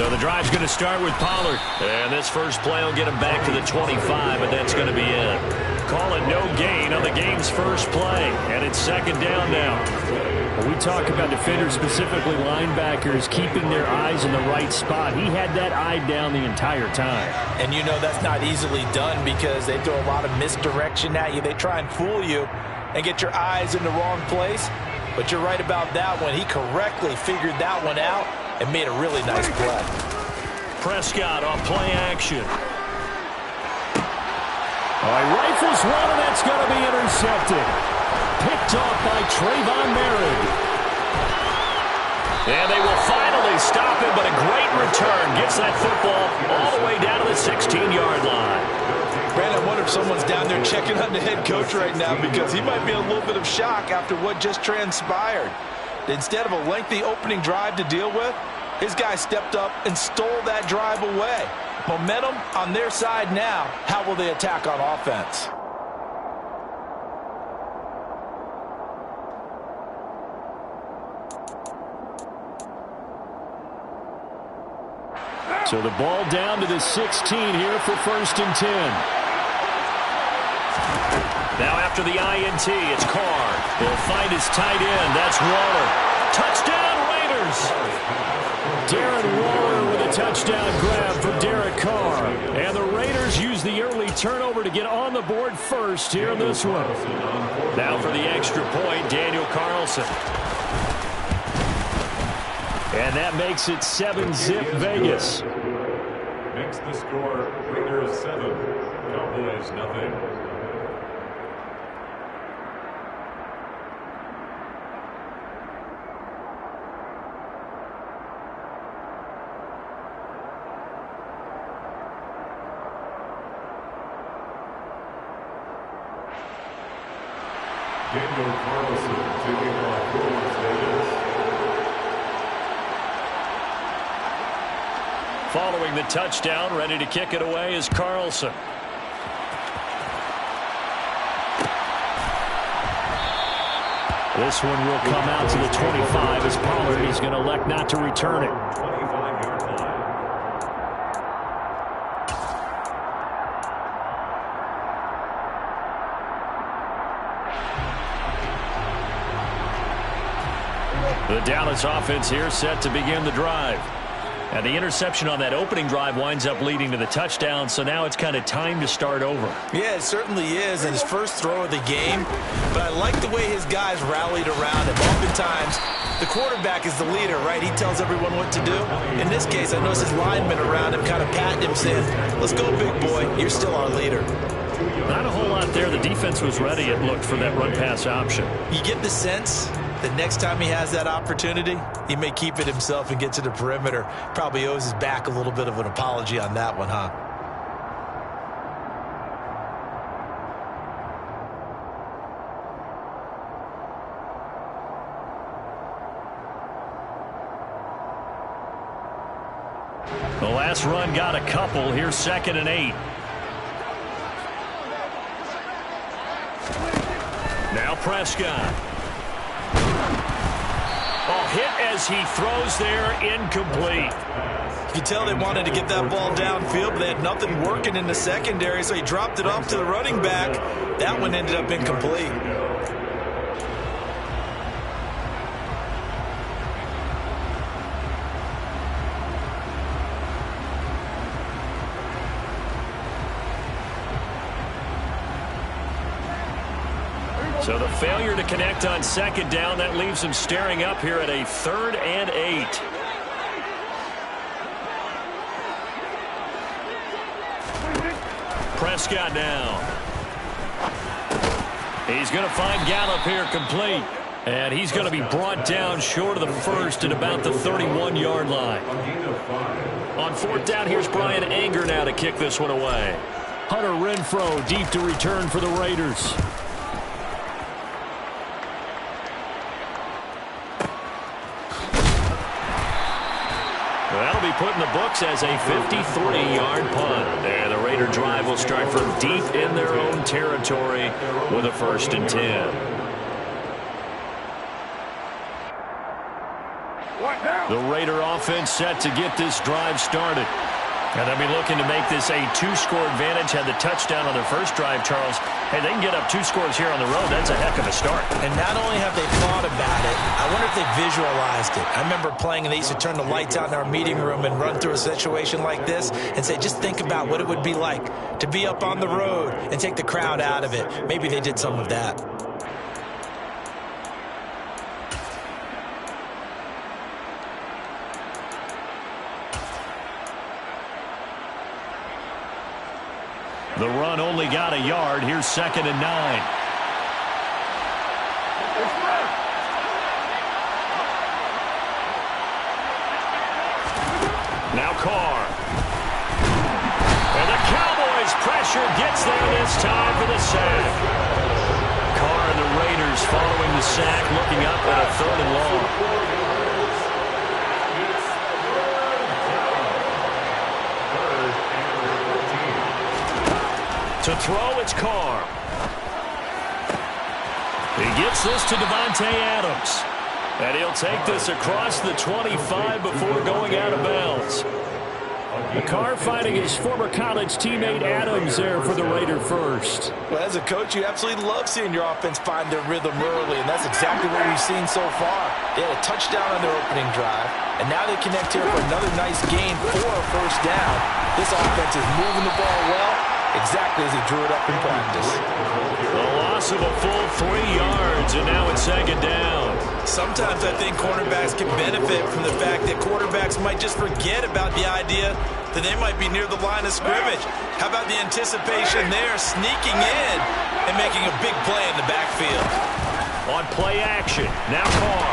So the drive's going to start with Pollard. And this first play will get him back to the 25, and that's going to be it. Call it no gain on the game's first play. And it's second down now. When we talk about defenders, specifically linebackers, keeping their eyes in the right spot, he had that eye down the entire time. And you know that's not easily done because they throw a lot of misdirection at you. They try and fool you and get your eyes in the wrong place. But you're right about that one. He correctly figured that one out and made a really nice play. Prescott on play action. He rifles one, and that's going to be intercepted. Picked off by Trayvon Merritt. And they will finally stop him, but a great return. Gets that football all the way down to the 16-yard line. Brandon, I wonder if someone's down there checking on the head coach right now because he might be in a little bit of shock after what just transpired. Instead of a lengthy opening drive to deal with, his guy stepped up and stole that drive away. Momentum on their side now. How will they attack on offense? So the ball down to the 16 here for 1st and 10. Now after the INT, it's Carr. He'll find his tight end. That's Waller. Touchdown, Raiders! Darren Waller with a touchdown grab for Derek Carr. And the Raiders use the early turnover to get on the board first here in this one. Now for the extra point, Daniel Carlson. And that makes it 7-zip Vegas. Makes the score Raiders 7, Cowboys nothing. Daniel Carlson taking off Las Vegas. Following the touchdown, ready to kick it away is Carlson. This one will come out to the 25 as Pollard is going to elect not to return it. 25-yard line. The Dallas offense here set to begin the drive. And the interception on that opening drive winds up leading to the touchdown, so now it's kind of time to start over. Yeah, it certainly is, and his first throw of the game. But I like the way his guys rallied around him. Oftentimes, the quarterback is the leader, right? He tells everyone what to do. In this case, I noticed his linemen around him kind of patting him, saying, let's go, big boy. You're still our leader. Not a whole lot there. The defense was ready, it looked, for that run-pass option. You get the sense that next time he has that opportunity, he may keep it himself and get to the perimeter. Probably owes his back a little bit of an apology on that one, huh? The last run got a couple. Here's 2nd and 8. Now Prescott. Hit as he throws there, incomplete. You can tell they wanted to get that ball downfield, but they had nothing working in the secondary, so he dropped it off to the running back. That one ended up incomplete. So the failure to connect on 2nd down, that leaves him staring up here at a 3rd and 8. Prescott now. He's going to find Gallup here complete. And he's going to be brought down short of the first at about the 31-yard line. On 4th down, here's Brian Anger now to kick this one away. Hunter Renfrow deep to return for the Raiders. That'll be put in the books as a 53-yard punt. And the Raider drive will start from deep in their own territory with a 1st and 10. What now? The Raider offense set to get this drive started. And they'll be looking to make this a 2-score advantage. Had the touchdown on their first drive, Charles. Hey, they can get up 2 scores here on the road. That's a heck of a start. And not only have they thought about it, I wonder if they visualized it. I remember playing, and they used to turn the lights out in our meeting room and run through a situation like this and say, just think about what it would be like to be up on the road and take the crowd out of it. Maybe they did some of that. The run only got a yard. Here's 2nd and 9. Now Carr. And the Cowboys pressure gets there this time for the sack. Carr and the Raiders following the sack, looking up at a 3rd and long. To throw, it's Carr. He gets this to Devontae Adams. And he'll take this across the 25 before going out of bounds. Carr fighting his former college teammate Adams there for the Raider first. Well, as a coach, you absolutely love seeing your offense find their rhythm early, and that's exactly what we've seen so far. They had a touchdown on their opening drive, and now they connect here for another nice gain for a first down. This offense is moving the ball well, exactly as he drew it up in practice. The loss of a full 3 yards, and now it's 2nd down. Sometimes I think cornerbacks can benefit from the fact that quarterbacks might just forget about the idea that they might be near the line of scrimmage. How about the anticipation there, sneaking in and making a big play in the backfield? On play action, now Carr.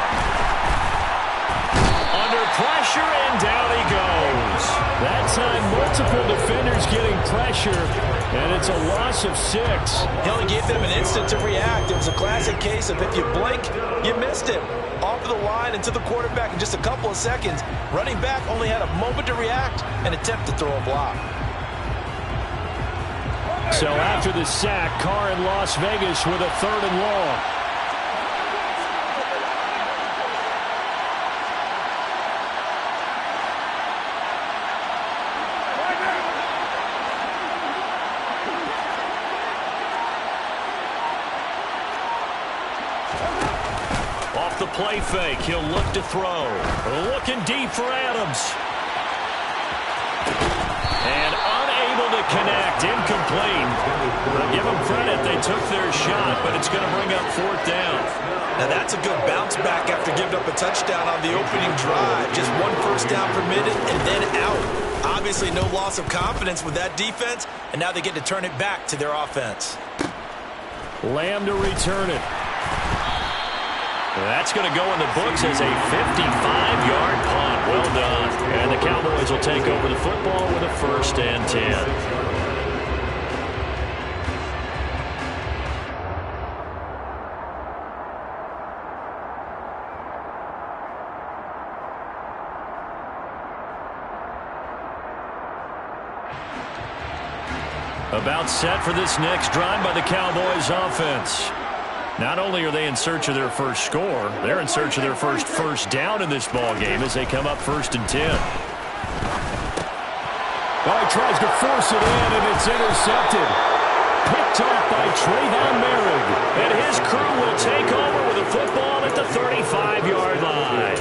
Under pressure, and down he goes. That time, multiple defenders getting pressure, and it's a loss of 6. He only gave them an instant to react. It was a classic case of if you blink, you missed it. Off of the line and to the quarterback in just a couple of seconds. Running back only had a moment to react and attempt to throw a block. So after the sack, Carr in Las Vegas with a 3rd and long. Off the play fake, he'll look to throw. Looking deep for Adams. And unable to connect, incomplete. I'll give them credit, they took their shot, but it's going to bring up 4th down. Now that's a good bounce back after giving up a touchdown on the opening drive. Just 1 first down permitted and then out. Obviously no loss of confidence with that defense, and now they get to turn it back to their offense. Lamb to return it. That's going to go in the books as a 55-yard punt. Well done. And the Cowboys will take over the football with a 1st and 10. About set for this next drive by the Cowboys offense. Not only are they in search of their first score, they're in search of their first down in this ball game as they come up 1st and 10. Oh, he tries to force it in, and it's intercepted. Picked off by Trayvon Merrick. And his crew will take over with the football at the 35-yard line.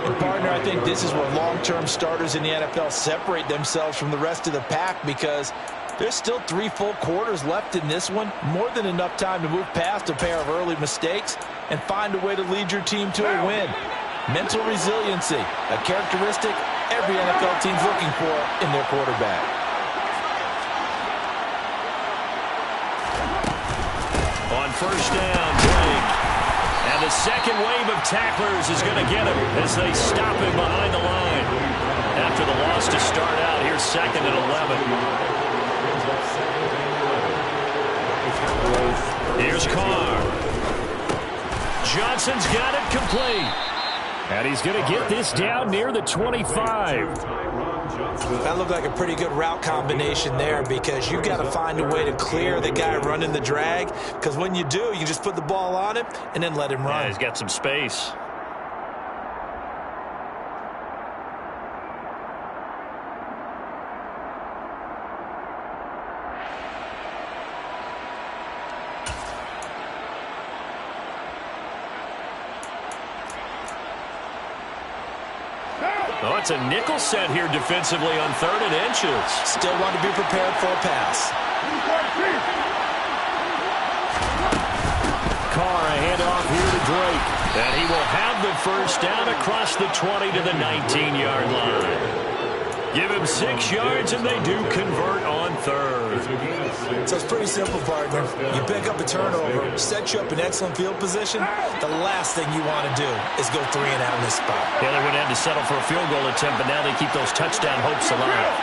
And partner, I think this is where long-term starters in the NFL separate themselves from the rest of the pack, because there's still 3 full quarters left in this one. More than enough time to move past a pair of early mistakes and find a way to lead your team to a win. Mental resiliency, a characteristic every NFL team's looking for in their quarterback. On 1st down, Blake. And the second wave of tacklers is going to get him as they stop him behind the line. After the loss to start out, here's 2nd and 11. Here's Carr. Johnson's got it complete. And he's going to get this down near the 25. That looked like a pretty good route combination there, because you've got to find a way to clear the guy running the drag, because when you do, you just put the ball on him and then let him run. Yeah, he's got some space. Oh, it's a nickel set here defensively on 3rd and inches. Still want to be prepared for a pass. Carr, a handoff here to Drake. And he will have the first down across the 20 to the 19-yard line. Give him 6 yards, and they do convert on 3rd. So it's pretty simple, partner. You pick up a turnover, set you up in excellent field position. The last thing you want to do is go 3 and out in this spot. Yeah, they would have to settle for a field goal attempt, but now they keep those touchdown hopes alive.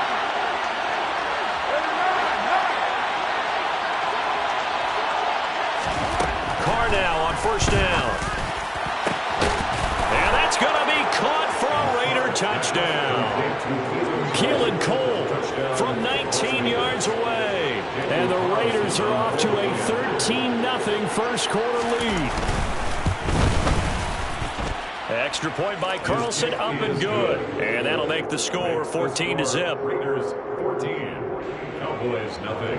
Carr now on 1st down. And that's going to be caught for a Raider touchdown. Keelan Cole from 19 yards away. And the Raiders are off to a 13-0 first quarter lead. Extra point by Carlson, up and good. And that'll make the score 14-0. Raiders 14, Cowboys nothing.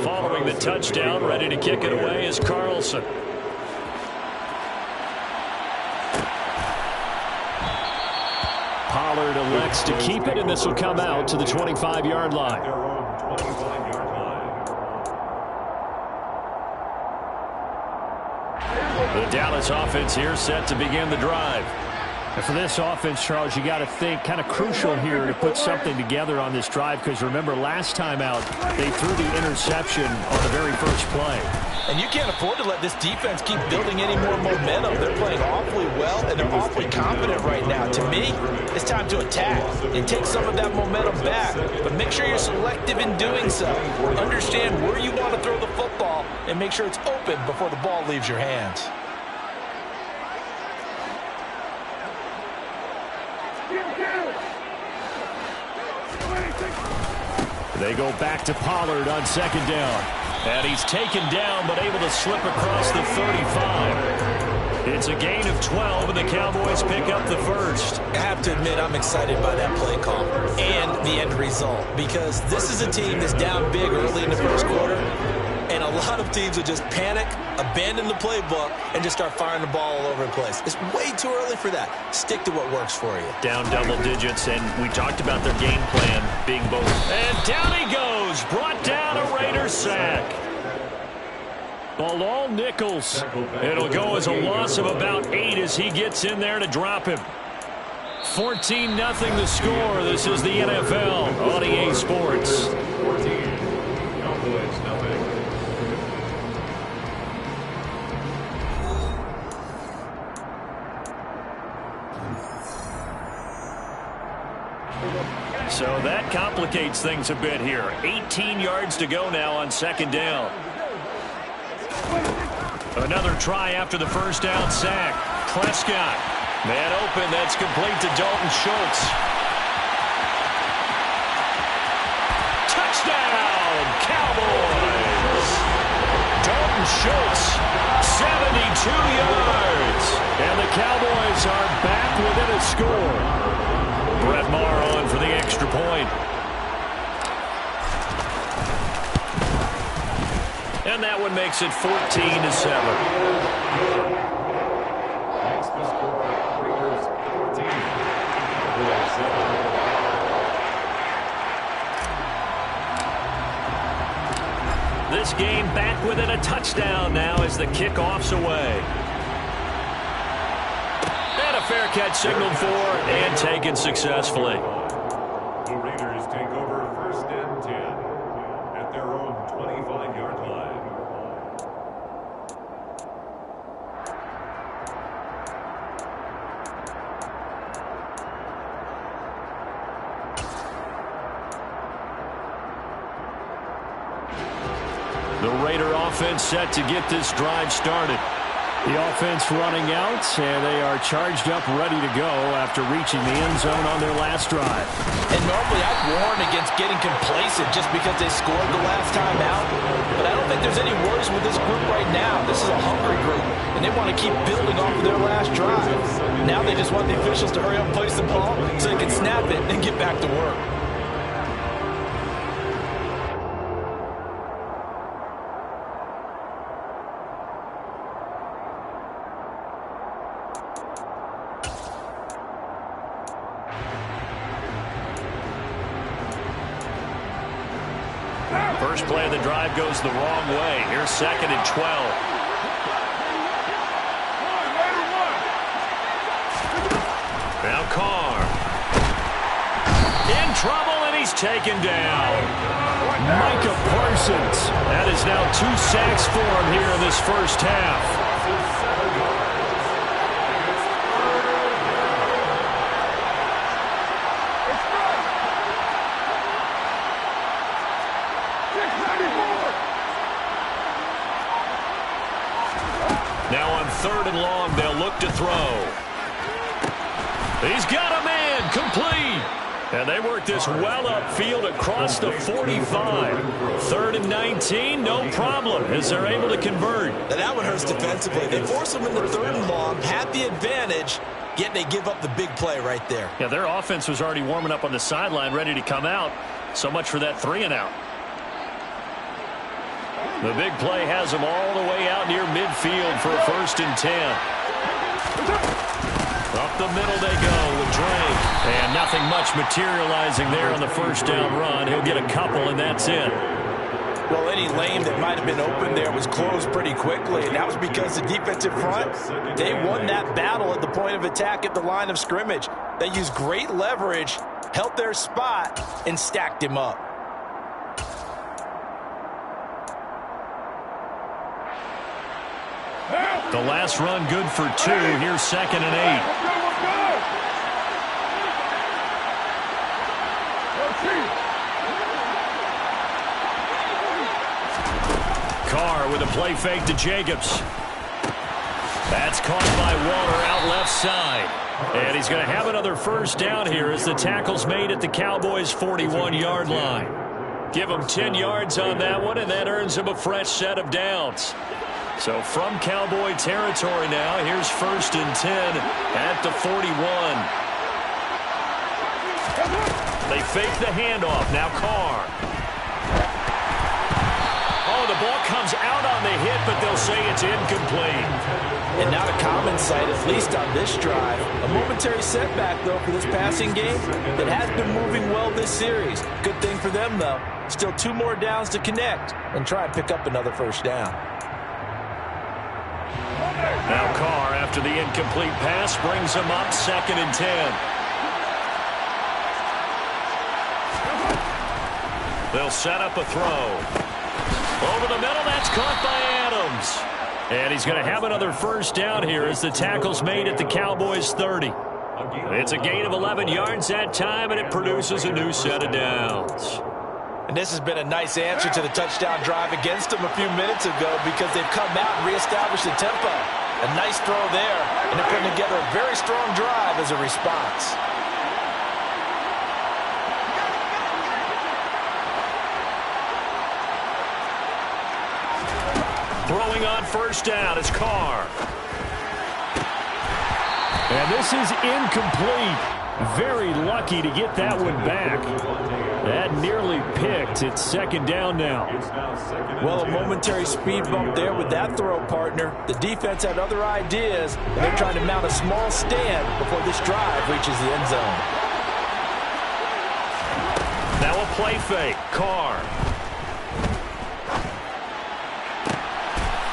Following the touchdown, ready to kick it away is Carlson. Pollard elects to keep it, and this will come out to the 25-yard line. The Dallas offense here set to begin the drive. And for this offense, Charles, you got to think kind of crucial here to put something together on this drive, because remember last time out they threw the interception on the very first play. And you can't afford to let this defense keep building any more momentum. They're playing awfully well, and they're awfully confident right now. To me, it's time to attack and take some of that momentum back. But make sure you're selective in doing so. Understand where you want to throw the football and make sure it's open before the ball leaves your hands. They go back to Pollard on 2nd down. And he's taken down, but able to slip across the 35. It's a gain of 12, and the Cowboys pick up the first. I have to admit, I'm excited by that play call and the end result, because this is a team that's down big early in the first quarter, and a lot of teams will just panic, abandon the playbook, and just start firing the ball all over the place. It's way too early for that. Stick to what works for you. Down double digits, and we talked about their game plan being both. And down he goes, brought down a Raider sack. Bilal Nichols. It'll go as a loss of about 8 as he gets in there to drop him. 14-0 the score. This is the NFL on EA Sports. 14, Cowboys nothing. So that complicates things a bit here. 18 yards to go now on 2nd down. Another try after the first down sack. Prescott. Man open. That's complete to Dalton Schultz. Touchdown, Cowboys. Dalton Schultz, 72 yards. And the Cowboys are back within a score. Brett Maher on for the extra point. And that one makes it 14-7. Makes the score Raiders 14, Cowboys 7. This game back within a touchdown now as the kickoff's away. And a fair catch signaled for and taken successfully. The Raiders take over 1st and 10 at their own 25-yard line. The Raider offense set to get this drive started. The offense running out, and they are charged up, ready to go after reaching the end zone on their last drive. And normally I'd warn against getting complacent just because they scored the last time out. But I don't think there's any worries with this group right now. This is a hungry group, and they want to keep building off of their last drive. Now they just want the officials to hurry up and place the ball so they can snap it and get back to work. First play of the drive goes the wrong way. Here's 2nd and 12. Now Carr. In trouble, and he's taken down. Micah Parsons. That is now 2 sacks for him here in this first half. Now on 3rd and long, they'll look to throw. He's got a man, complete. And they work this well upfield across the 45. 3rd and 19, no problem, as they're able to convert. Now that one hurts defensively. They force them into 3rd and long, had the advantage, yet they give up the big play right there. Yeah, their offense was already warming up on the sideline, ready to come out. So much for that 3 and out. The big play has them all the way out near midfield for a 1st and 10. Up the middle they go with Drake. And nothing much materializing there on the first down run. He'll get a couple, and that's it. Well, any lane that might have been open there was closed pretty quickly, and that was because the defensive front, they won that battle at the point of attack at the line of scrimmage. They used great leverage, held their spot, and stacked him up. The last run good for 2. Here's 2nd and 8. Carr with a play fake to Jacobs. That's caught by Waller out left side. And he's going to have another first down here as the tackle's made at the Cowboys' 41-yard line. Give him 10 yards on that one, and that earns him a fresh set of downs. So from Cowboy territory now, here's 1st and 10 at the 41. They fake the handoff. Now Carr. Oh, the ball comes out on the hit, but they'll say it's incomplete. And not a common sight, at least on this drive. A momentary setback, though, for this passing game that has been moving well this series. Good thing for them, though. Still 2 more downs to connect and try and pick up another first down. Now Carr, after the incomplete pass, brings him up 2nd and 10. They'll set up a throw. Over the middle, that's caught by Adams. And he's going to have another first down here as the tackle's made at the Cowboys' 30. It's a gain of 11 yards that time, and it produces a new set of downs. And this has been a nice answer to the touchdown drive against them a few minutes ago because they've come out and reestablished the tempo. A nice throw there, and they're putting together a very strong drive as a response. Throwing on first down is Carr. And this is incomplete. Very lucky to get that one back. That nearly picked. It's 2nd down now. Well, a momentary speed bump there with that throw, partner. The defense had other ideas, and they're trying to mount a small stand before this drive reaches the end zone. Now a play fake. Carr.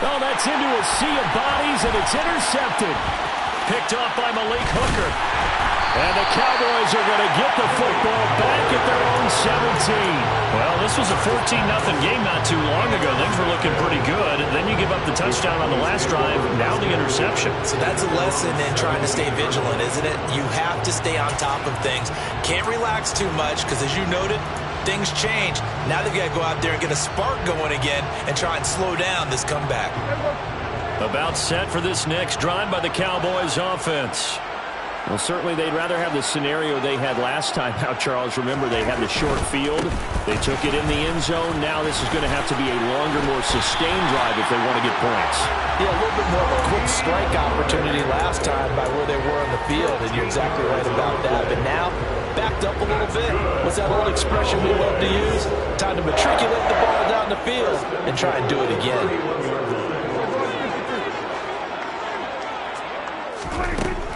Oh, that's into a sea of bodies, and it's intercepted. Picked off by Malik Hooker. And the Cowboys are going to get the football back at their own 17. Well, this was a 14-0 game not too long ago. Things were looking pretty good. Then you give up the touchdown on the last drive. Now the interception. So that's a lesson in trying to stay vigilant, isn't it? You have to stay on top of things. Can't relax too much because, as you noted, things change. Now they've got to go out there and get a spark going again and try and slow down this comeback. About set for this next drive by the Cowboys offense. Well, certainly they'd rather have the scenario they had last time out, Charles. Remember, they had the short field. They took it in the end zone. Now this is going to have to be a longer, more sustained drive if they want to get points. Yeah, a little bit more of a quick strike opportunity last time by where they were on the field, and you're exactly right about that. But now, backed up a little bit. What's that old expression we love to use? Time to matriculate the ball down the field and try and do it again.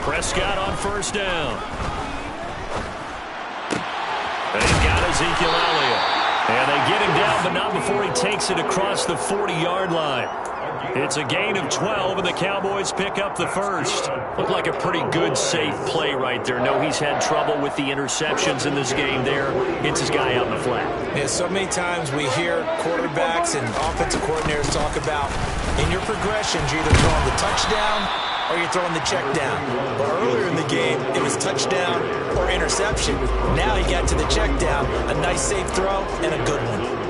Prescott on first down. And he's got Ezekiel Elliott. And they get him down, but not before he takes it across the 40-yard line. It's a gain of 12, and the Cowboys pick up the first. Looked like a pretty good, safe play right there. No, he's had trouble with the interceptions in this game there. Hits his guy out in the flat. Yeah, so many times we hear quarterbacks and offensive coordinators talk about in your progressions, you're either throwing the touchdown or you're throwing the check down. But earlier in the game, it was touchdown or interception. Now he got to the check down, a nice safe throw, and a good one.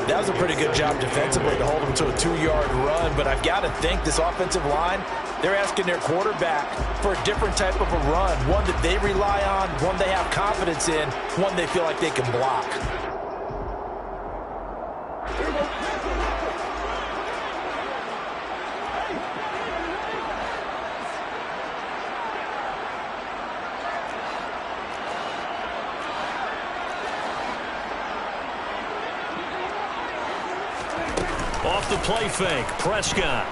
That was a pretty good job defensively to hold him to a 2-yard run, but I've got to think this offensive line, they're asking their quarterback for a different type of a run, one that they rely on, one they have confidence in, one they feel like they can block. Off the play fake, Prescott.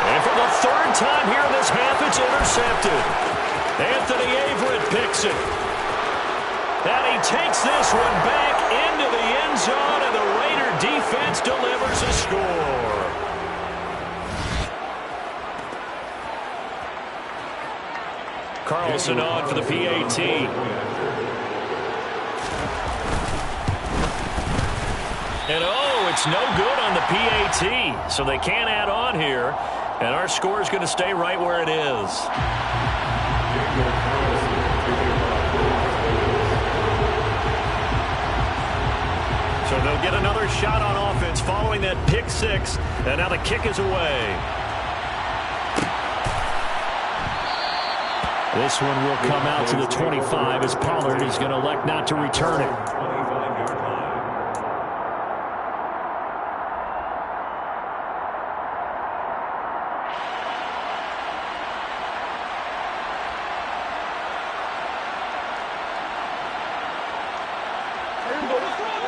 And for the third time here in this half, it's intercepted. Anthony Averett picks it. And he takes this one back into the end zone, and the Raider defense delivers a score. Carlson on for the PAT. And oh, it's no good on the PAT, so they can't add on here. And our score is going to stay right where it is. So they'll get another shot on offense following that pick six. And now the kick is away. This one will come out to the 25 as Pollard is going to elect not to return it.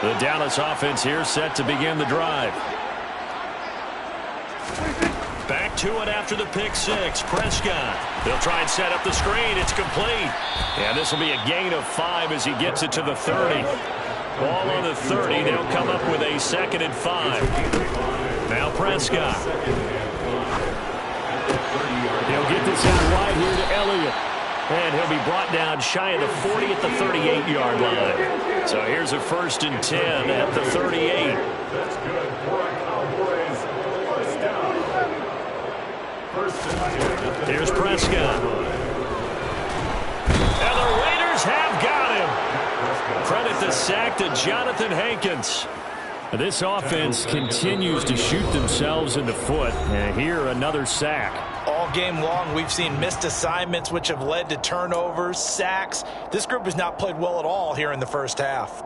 The Dallas offense here set to begin the drive. Back to it after the pick six. Prescott. They'll try and set up the screen. It's complete. And this will be a gain of 5 as he gets it to the 30. Ball on the 30. They'll come up with a 2nd and 5. Now Prescott. He'll get this out wide here to Elliott. And he'll be brought down shy of the 40 at the 38-yard line. So here's a 1st and 10 at the 38. That's good for a Cowboys first down. 1st and 10. Here's Prescott. And the Raiders have got him. Credit the sack to Jonathan Hankins. This offense continues to shoot themselves in the foot. And here, another sack. All game long, we've seen missed assignments, which have led to turnovers, sacks. This group has not played well at all here in the first half.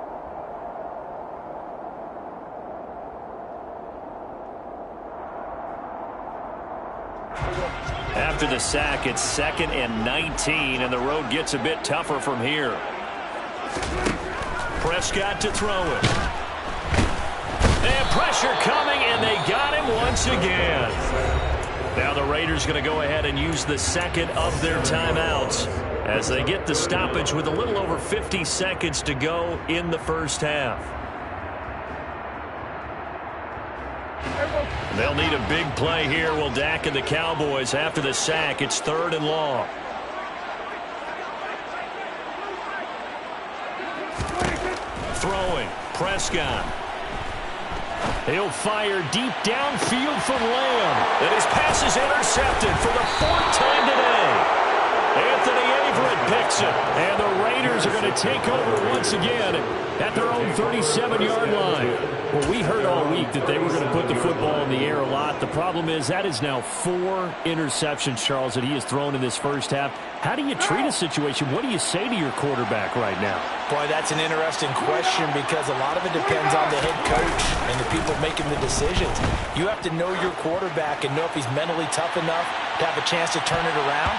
After the sack, it's 2nd and 19, and the road gets a bit tougher from here. Prescott to throw it. And pressure coming, and they got him once again. Now the Raiders going to go ahead and use the 2nd of their timeouts as they get the stoppage with a little over 50 seconds to go in the first half. They'll need a big play here, will Dak and the Cowboys after the sack. It's 3rd and long. Throwing, Prescott. He'll fire deep downfield from Lamb. And his pass is intercepted for the 4th time today. Anthony Averett picks it. And the Raiders are going to take over once again at their own 37-yard line. Well, we heard all week that they were going to put the football in the air a lot. The problem is that is now 4 interceptions, Charles, that he has thrown in this first half. How do you treat a situation? What do you say to your quarterback right now? Boy, that's an interesting question because a lot of it depends on the head coach and the people making the decisions. You have to know your quarterback and know if he's mentally tough enough to have a chance to turn it around.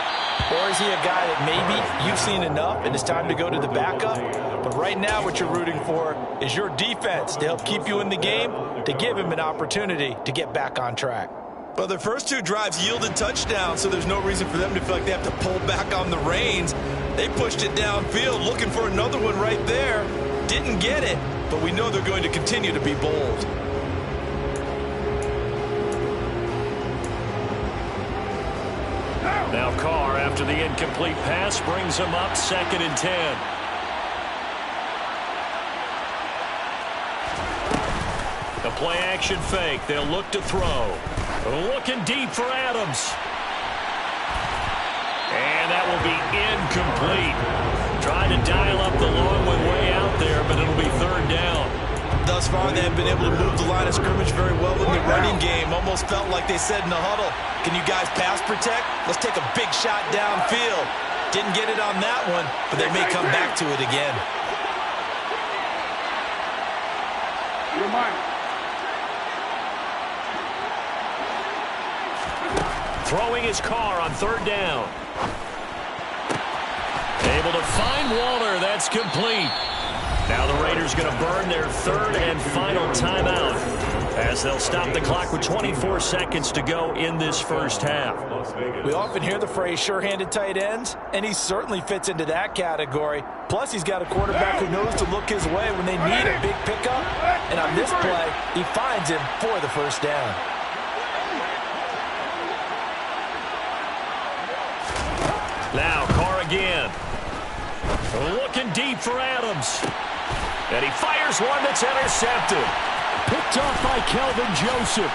Or is he a guy that maybe you've seen enough and it's time to go to the backup? But right now what you're rooting for is your defense to help keep you in the game, to give him an opportunity to get back on track. Well, their first 2 drives yielded touchdowns, so there's no reason for them to feel like they have to pull back on the reins. They pushed it downfield, looking for another one right there. Didn't get it, but we know they're going to continue to be bold. Now Carr, after the incomplete pass, brings him up 2nd and 10. The play action fake. They'll look to throw. Looking deep for Adams. And that will be incomplete. Trying to dial up the long one way out there, but it'll be 3rd down. Thus far, they have been able to move the line of scrimmage very well in the running game. Almost felt like they said in the huddle, can you guys pass protect? Let's take a big shot downfield. Didn't get it on that one, but they may come back to it again. Throwing his Carr on 3rd down. Able to find Waller. That's complete. Now the Raiders going to burn their 3rd and final timeout as they'll stop the clock with 24 seconds to go in this first half. We often hear the phrase sure-handed tight ends, and he certainly fits into that category. Plus, he's got a quarterback who knows to look his way when they need a big pickup. And on this play, he finds him for the 1st down. Now Carr again. Looking deep for Adams. And he fires one that's intercepted. Picked off by Kelvin Joseph.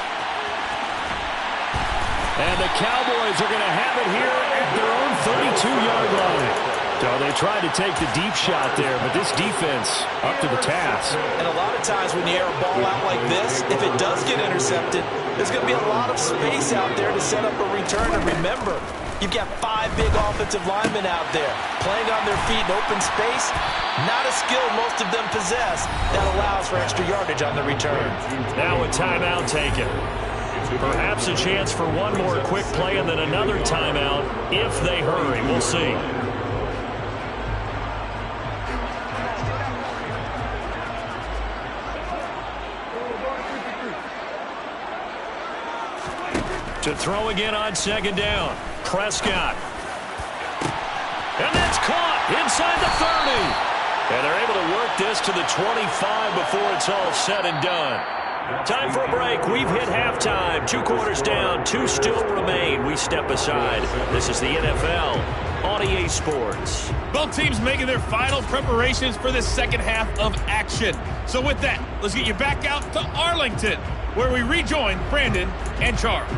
And the Cowboys are going to have it here at their own 32-yard line. So they tried to take the deep shot there, but this defense up to the task. And a lot of times when you air a ball out like this, if it does get intercepted, there's going to be a lot of space out there to set up a return. And remember, you've got 5 big offensive linemen out there playing on their feet in open space. Not a skill most of them possess that allows for extra yardage on the return. Now a timeout taken. Perhaps a chance for one more quick play and then another timeout if they hurry. We'll see. To throw again on 2nd down. Prescott. And that's caught inside the 30. And they're able to work this to the 25 before it's all said and done. Time for a break. We've hit halftime. 2 quarters down. 2 still remain. We step aside. This is the NFL on EA Sports. Both teams making their final preparations for the second half of action. So with that, let's get you back out to Arlington, where we rejoin Brandon and Charles.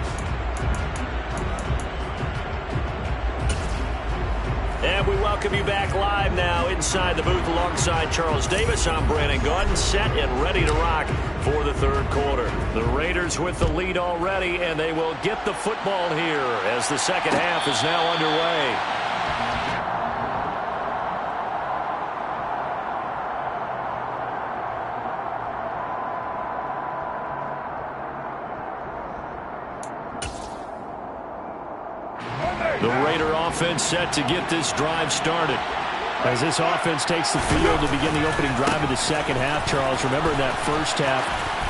And we welcome you back live now inside the booth alongside Charles Davis. I'm Brandon Gaudin, set and ready to rock for the 3rd quarter. The Raiders with the lead already, and they will get the football here as the second half is now underway. The Raider offense set to get this drive started. As this offense takes the field to begin the opening drive of the second half, Charles, remember in that first half,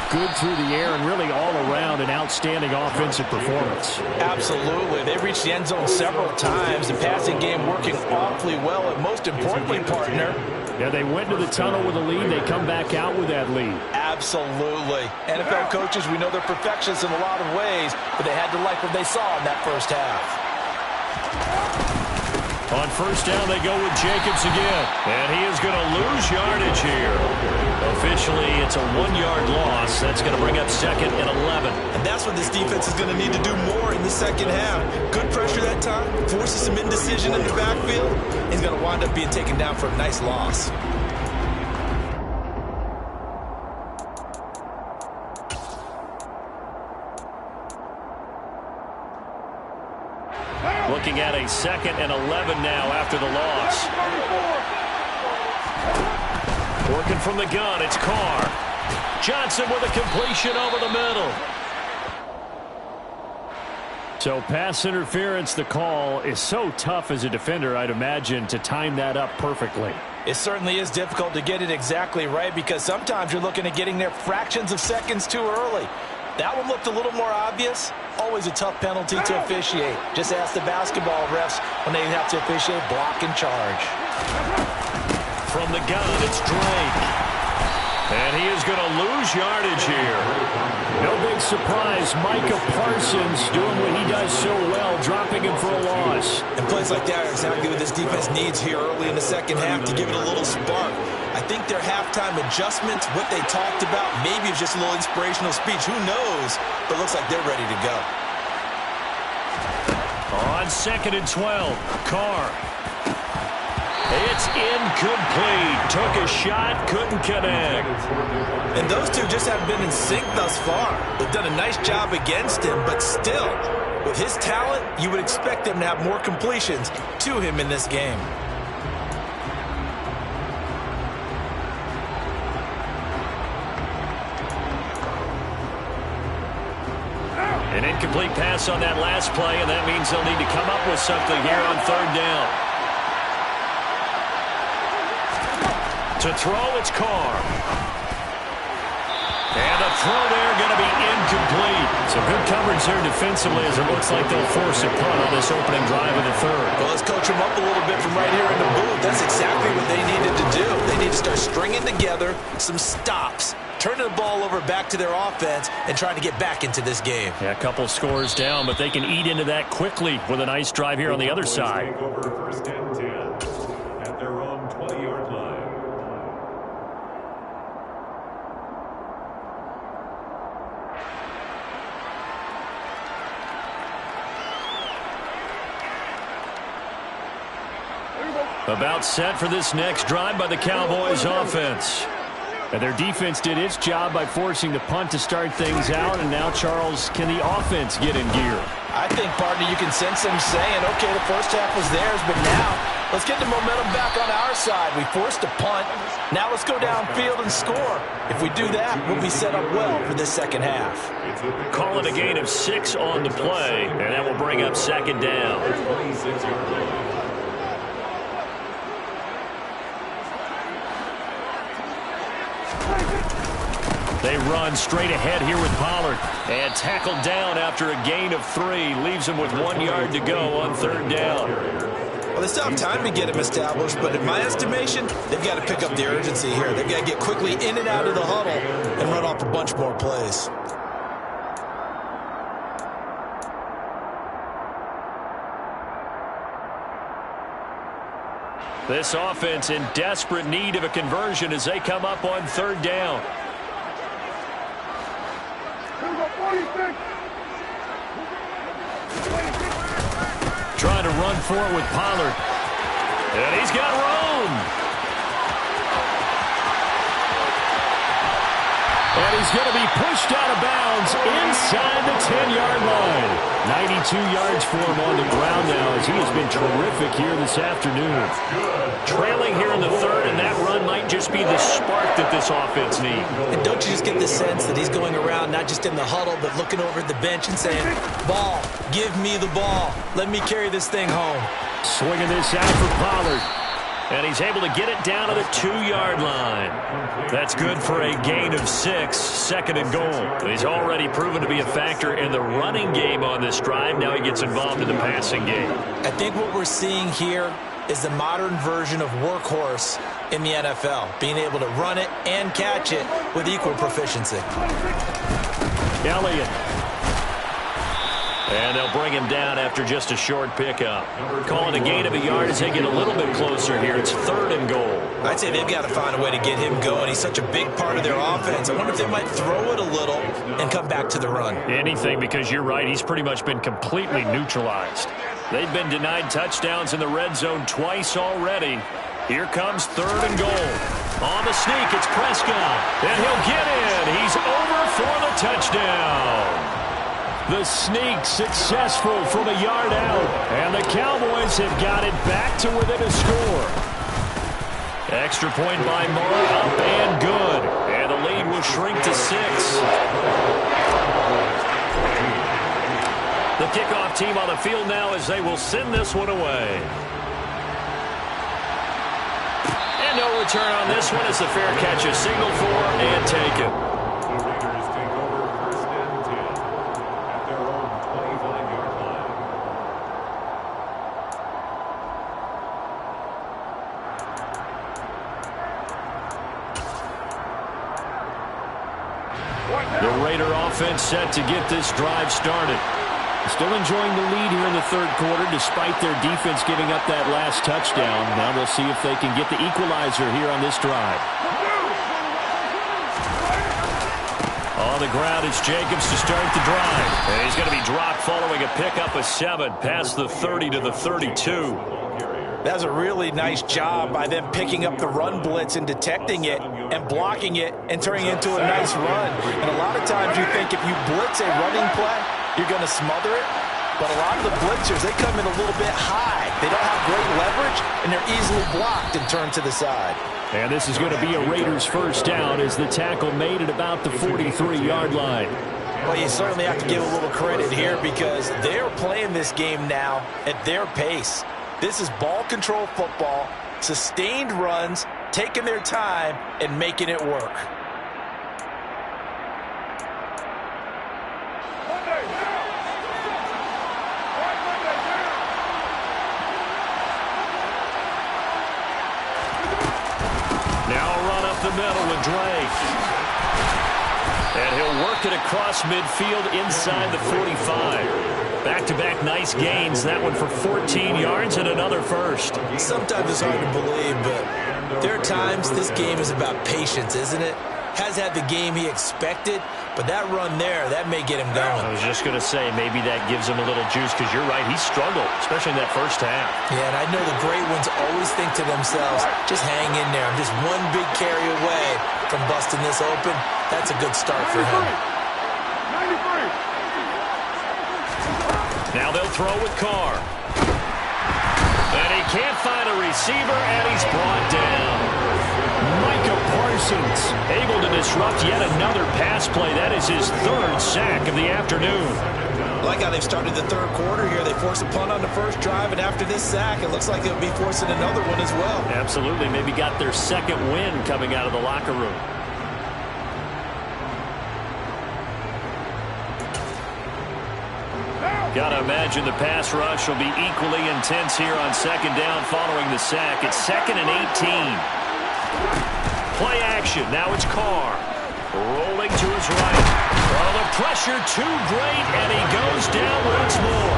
good through the air and really all around an outstanding offensive performance. Absolutely. They reached the end zone several times. The passing game working awfully well. And most importantly, partner, yeah, they went to the tunnel with a lead. They come back out with that lead. Absolutely. NFL coaches, we know they're perfectionists in a lot of ways, but they had to like what they saw in that first half. On 1st down, they go with Jacobs again. And he is going to lose yardage here. Officially, it's a 1-yard loss. That's going to bring up 2nd and 11. And that's what this defense is going to need to do more in the second half. Good pressure that time, forces some indecision in the backfield. He's going to wind up being taken down for a nice loss. Looking at a 2nd and 11 now after the loss. Working from the gun, it's Carr. Johnson with a completion over the middle. So pass interference, the call is so tough as a defender, I'd imagine, to time that up perfectly. It certainly is difficult to get it exactly right because sometimes you're looking at getting there fractions of seconds too early. That one looked a little more obvious, always a tough penalty to officiate. Just ask the basketball refs when they have to officiate block and charge. From the gun, it's Drake. And he is going to lose yardage here. No big surprise. Micah Parsons doing what he does so well, dropping him for a loss. And plays like that are exactly what this defense needs here early in the second half to give it a little spark. I think their halftime adjustments, what they talked about, maybe it's just a little inspirational speech. Who knows? But it looks like they're ready to go. On 2nd and 12, Carr. It's incomplete. Took a shot, couldn't connect. And those two just haven't been in sync thus far. They've done a nice job against him, but still, with his talent, you would expect them to have more completions to him in this game. An incomplete pass on that last play, and that means they'll need to come up with something here on 3rd down. To throw, it's Carr. And the throw there going to be incomplete. Some good coverage there defensively as it looks like they'll force a punt on this opening drive of the 3rd. Well, let's coach them up a little bit from right here in the booth. That's exactly what they needed to do. They need to start stringing together some stops, turning the ball over back to their offense, and trying to get back into this game. Yeah, a couple scores down, but they can eat into that quickly with a nice drive here on the other side. Take over 1st and 10 at their own 20-yard line. About set for this next drive by the Cowboys offense. And their defense did its job by forcing the punt to start things out, and now, Charles, can the offense get in gear? I think, partner, you can sense them saying, okay, the first half was theirs, but now let's get the momentum back on our side. We forced a punt. Now let's go downfield and score. If we do that, we'll be set up well for this second half. Call it a gain of 6 on the play, and that will bring up 2nd down. They run straight ahead here with Pollard. And tackled down after a gain of 3. Leaves him with 1 yard to go on 3rd down. Well, they still have time to get him established, but in my estimation, they've got to pick up the urgency here. They've got to get quickly in and out of the huddle and run off a bunch more plays. This offense in desperate need of a conversion as they come up on 3rd down. Trying to run for it with Pollard. And he's got room. And he's going to be pushed out of bounds inside the 10-yard line. 92 yards for him on the ground now as he has been terrific here this afternoon. Trailing here in the 3rd, and that run might just be the spark that this offense needs. And don't you just get the sense that he's going around not just in the huddle, but looking over at the bench and saying, ball, give me the ball. Let me carry this thing home. Swinging this out for Pollard. And he's able to get it down to the 2-yard line. That's good for a gain of 6, 2nd and goal. He's already proven to be a factor in the running game on this drive. Now he gets involved in the passing game. I think what we're seeing here is the modern version of workhorse in the NFL, being able to run it and catch it with equal proficiency. Elliott. And they'll bring him down after just a short pickup. Calling a gain of a yard as they get a little bit closer here. It's 3rd and goal. I'd say they've got to find a way to get him going. He's such a big part of their offense. I wonder if they might throw it a little and come back to the run. Anything, because you're right. He's pretty much been completely neutralized. They've been denied touchdowns in the red zone twice already. Here comes 3rd and goal. On the sneak, it's Prescott. And he'll get in. He's over for the touchdown. The sneak successful from a yard out. And the Cowboys have got it back to within a score. Extra point by Moore, up and good. And the lead will shrink to 6. The kickoff team on the field now as they will send this one away. And no return on this one as the fair catch is signaled for and taken. The Raiders take over 1st and 10 at their own Raider offense set to get this drive started. Still enjoying the lead here in the third quarter despite their defense giving up that last touchdown. Now we'll see if they can get the equalizer here on this drive. On the ground, it's Jacobs to start the drive. And he's going to be dropped following a pickup of 7 past the 30 to the 32. That's a really nice job by them picking up the run blitz and detecting it and blocking it and turning it into a nice run. And a lot of times you think if you blitz a running play, you're going to smother it. But a lot of the blitzers, they come in a little bit high. They don't have great leverage, and they're easily blocked and turned to the side. And this is going to be a Raiders first down as the tackle made at about the 43-yard line. Well, you certainly have to give a little credit here because they're playing this game now at their pace. This is ball control football, sustained runs, taking their time, and making it work. Now a run up the middle with Drake. And he'll work it across midfield inside the 45. Back-to-back nice gains. That one for 14 yards and another first. Sometimes it's hard to believe, but there are times this game is about patience, isn't it? Has had the game he expected, but that run there, that may get him going. I was just going to say, maybe that gives him a little juice because you're right, he struggled, especially in that first half. Yeah, and I know the great ones always think to themselves, just hang in there. I'm just one big carry away from busting this open. That's a good start for him. Now they'll throw with Carr. And he can't find a receiver, and he's brought down. Micah Parsons able to disrupt yet another pass play. That is his 3rd sack of the afternoon. I like how they've started the third quarter here. They forced a punt on the first drive, and after this sack, it looks like they'll be forcing another one as well. Absolutely. Maybe got their 2nd win coming out of the locker room. Gotta imagine the pass rush will be equally intense here on 2nd down following the sack. It's 2nd and 18. Play action. Now it's Carr. Rolling to his right. Oh, the pressure too great, and he goes down once more.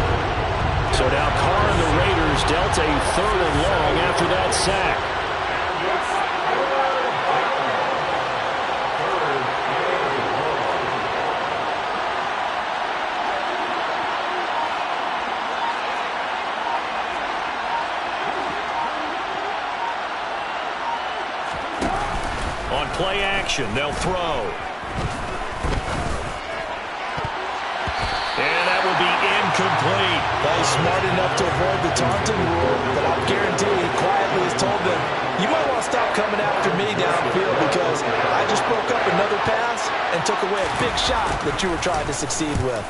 So now Carr and the Raiders dealt a 3rd and long after that sack. On play action, they'll throw. And that will be incomplete. Well, he's smart enough to avoid the taunting rule, but I'll guarantee he quietly has told them, you might want to stop coming after me downfield because I just broke up another pass and took away a big shot that you were trying to succeed with.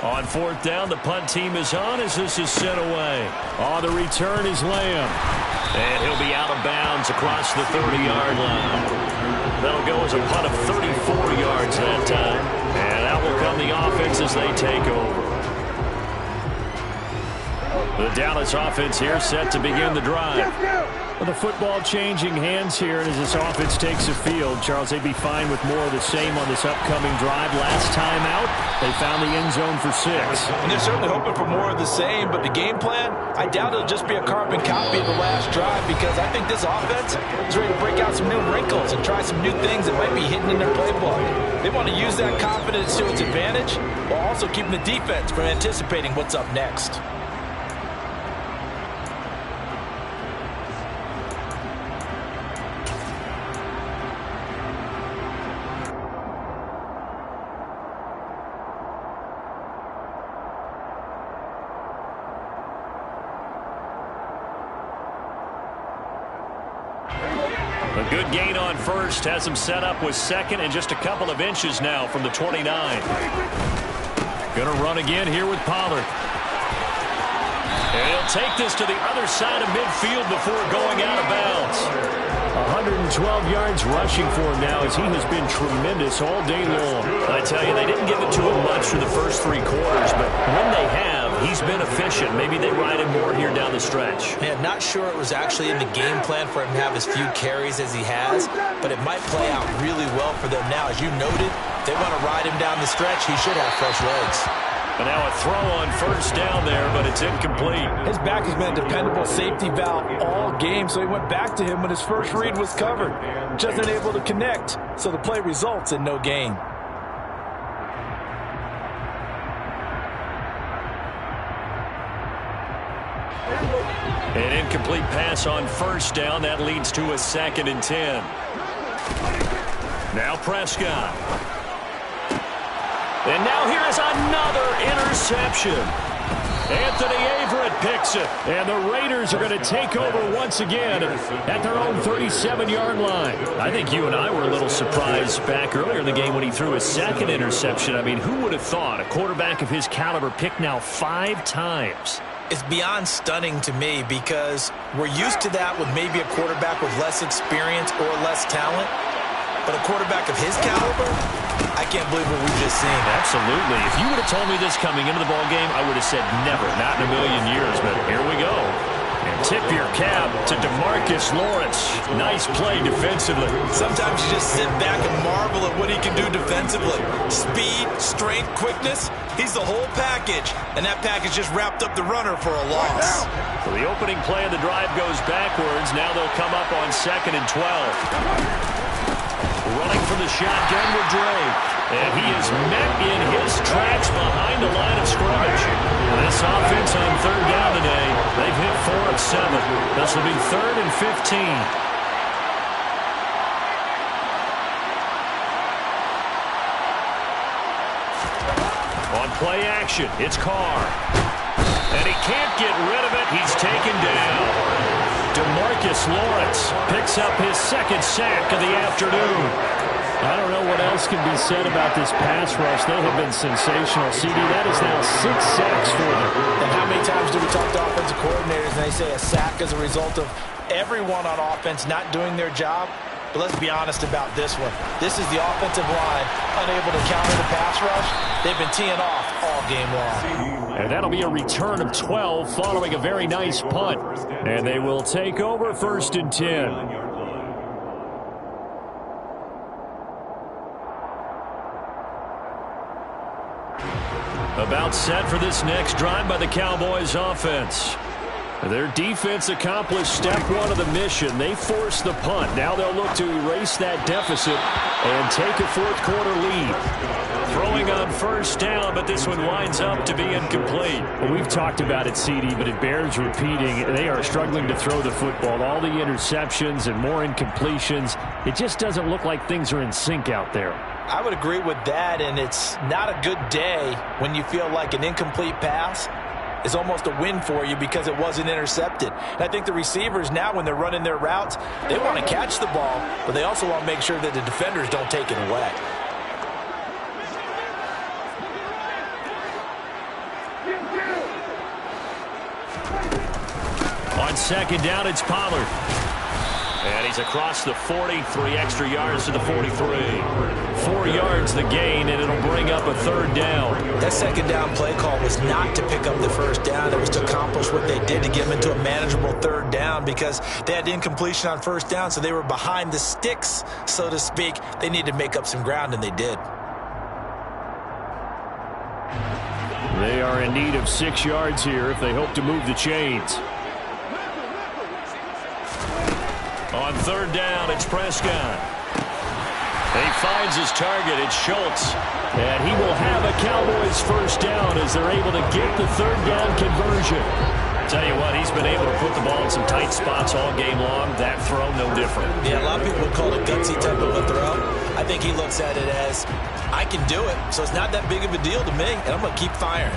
On 4th down, the punt team is on as this is sent away. On the return is Lamb. And he'll be out of bounds across the 30-yard line. That'll go as a punt of 34 yards that time. And out will come the offense as they take over. The Dallas offense here set to begin the drive. Well, the football changing hands here as this offense takes the field. Charles, they'd be fine with more of the same on this upcoming drive. Last time out, they found the end zone for 6. And they're certainly hoping for more of the same, but the game plan, I doubt it'll just be a carbon copy of the last drive because I think this offense is ready to break out some new wrinkles and try some new things that might be hidden in their playbook. They want to use that confidence to its advantage while also keeping the defense from anticipating what's up next. A good gain on first has him set up with 2nd and just a couple of inches now from the 29. Going to run again here with Pollard. And he'll take this to the other side of midfield before going out of bounds. 112 yards rushing for him now as he has been tremendous all day long. I tell you, they didn't give it to him much for the first 3 quarters, but when they have, he's been efficient. Maybe they ride him more here down the stretch. Man, not sure it was actually in the game plan for him to have as few carries as he has, but it might play out really well for them now. As you noted, they want to ride him down the stretch, he should have fresh legs. And now a throw on first down there, but it's incomplete. His back has been a dependable safety valve all game, so he went back to him when his first read was covered. Just unable to connect, so the play results in no gain. An incomplete pass on first down. That leads to a 2nd and 10. Now Prescott. And now here is another interception. Anthony Averett picks it. And the Raiders are going to take over once again at their own 37-yard line. I think you and I were a little surprised back earlier in the game when he threw his 2nd interception. I mean, who would have thought a quarterback of his caliber picked now 5 times? It's beyond stunning to me because we're used to that with maybe a quarterback with less experience or less talent. But a quarterback of his caliber, I can't believe what we've just seen. Absolutely. If you would have told me this coming into the ballgame, I would have said never, not in a million years. But here we go. And tip your cap to DeMarcus Lawrence. Nice play defensively. Sometimes you just sit back and marvel at what he can do defensively. Speed, strength, quickness. He's the whole package. And that package just wrapped up the runner for a loss. So the opening play of the drive goes backwards. Now they'll come up on 2nd and 12. Running from the shotgun with Drake. And he is met in his tracks behind the line of scrimmage. This offense on 3rd down today, they've hit 4 of 7. This will be 3rd and 15. On play action, it's Carr. And he can't get rid of it. He's taken down. DeMarcus Lawrence picks up his 2nd sack of the afternoon. I don't know what else can be said about this pass rush. They have been sensational. CD, that is now 6 sacks for them. And how many times do we talk to offensive coordinators and they say a sack is a result of everyone on offense not doing their job? But let's be honest about this one. This is the offensive line unable to counter the pass rush. They've been teeing off all game long. And that'll be a return of 12 following a very nice punt. And they will take over 1st and 10. About set for this next drive by the Cowboys offense. Their defense accomplished step 1 of the mission. They forced the punt. Now they'll look to erase that deficit and take a 4th quarter lead. Throwing on first down, but this one winds up to be incomplete. Well, we've talked about it, CD, but it bears repeating. They are struggling to throw the football. All the interceptions and more incompletions. It just doesn't look like things are in sync out there. I would agree with that, and it's not a good day when you feel like an incomplete pass is almost a win for you because it wasn't intercepted. And I think the receivers now, when they're running their routes, they want to catch the ball, but they also want to make sure that the defenders don't take it away. On 2nd down, it's Pollard. And he's across the 40, 3 extra yards to the 43. 4 yards the gain, and it'll bring up a 3rd down. That 2nd down play call was not to pick up the 1st down. It was to accomplish what they did to get them into a manageable 3rd down because they had incompletion on 1st down, so they were behind the sticks, so to speak. They needed to make up some ground, and they did. They are in need of 6 yards here if they hope to move the chains. On 3rd down, it's Prescott. He finds his target. It's Schultz. And he will have a Cowboys 1st down as they're able to get the 3rd down conversion. Tell you what, he's been able to put the ball in some tight spots all game long. That throw, no different. Yeah, a lot of people would call it gutsy type of a throw. I think he looks at it as, I can do it, so it's not that big of a deal to me, and I'm going to keep firing.